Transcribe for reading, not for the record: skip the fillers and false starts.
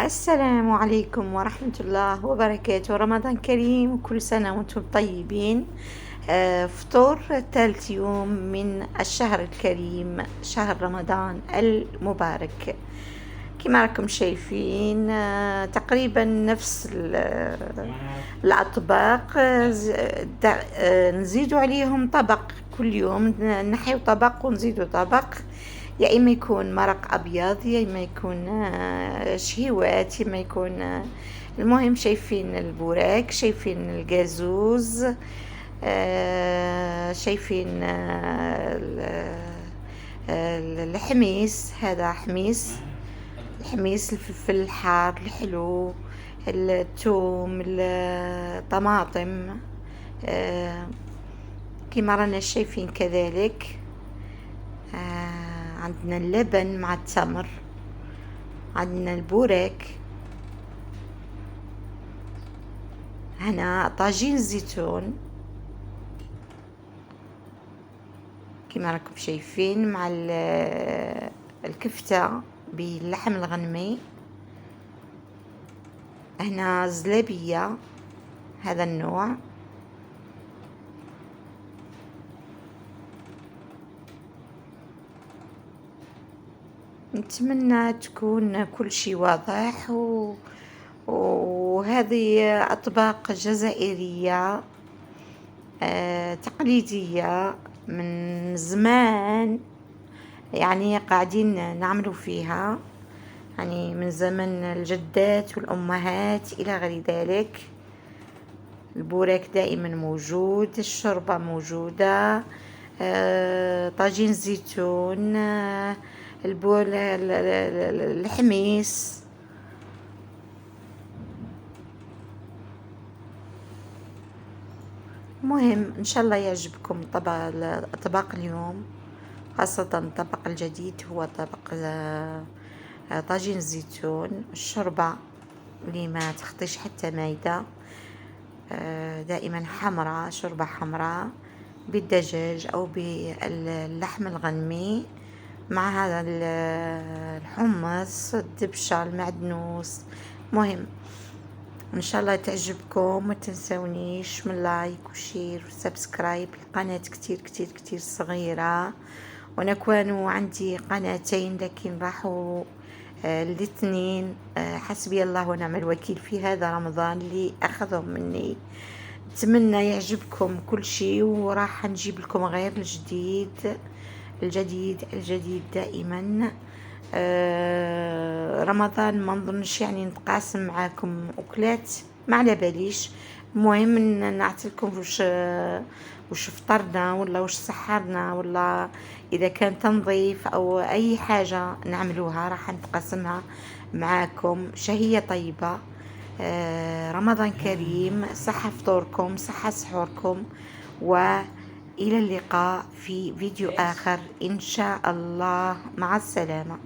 السلام عليكم ورحمة الله وبركاته. رمضان كريم وكل سنة وانتم طيبين. فطور ثالث يوم من الشهر الكريم، شهر رمضان المبارك. كما راكم شايفين تقريبا نفس الأطباق. نزيدوا عليهم طبق كل يوم، نحيو طبق ونزيدوا طبق، يا إما يكون مرق أبيض، يا إما يكون شهيوات، يا إما يكون المهم شايفين البوراك، شايفين الجازوز، شايفين الحميس. هذا حميس، الحميس، الفلفل الحار الحلو، الثوم، الطماطم، كما رانا شايفين كذلك. عندنا اللبن مع التمر، عندنا البوراك، هنا طاجين الزيتون كما راكم شايفين، مع الكفتة باللحم الغنمي. هنا زلابية هذا النوع، نتمنى تكون كل شيء واضح. وهذه أطباق جزائرية تقليدية من زمان، يعني قاعدين نعملوا فيها يعني من زمن الجدات والأمهات إلى غير ذلك. البوراك دائما موجود، الشوربة موجودة، طاجين الزيتون، الحميس. مهم إن شاء الله يعجبكم طبق اليوم، خاصة الطبق الجديد هو طبق طاجين الزيتون. الشوربة اللي ما تخطيش حتى مايدة، دائما حمراء، شوربة حمراء بالدجاج أو باللحم الغنمي، مع هذا الحمص، الدبشة، المعدنوس. مهم ان شاء الله تعجبكم، ما تنسونيش من لايك وشير وسبسكرايب لقناة كتير كتير كتير صغيرة. وانا كانوا عندي قناتين لكن راحوا الاثنين، حسبي الله ونعم الوكيل في هذا رمضان اللي اخذهم مني. اتمنى يعجبكم كل شيء، وراح نجيب لكم غير الجديد الجديد الجديد دائما. رمضان ما نظنش يعني نتقاسم معاكم اكلات، ما على باليش. المهم نعطيكم وش فطرنا، ولا وش سحرنا، ولا اذا كان تنظيف او اي حاجة نعملوها راح نتقاسمها معاكم. شهية طيبة، رمضان كريم، صحة فطوركم، صحة سحوركم، وإلى اللقاء في فيديو آخر إن شاء الله. مع السلامة.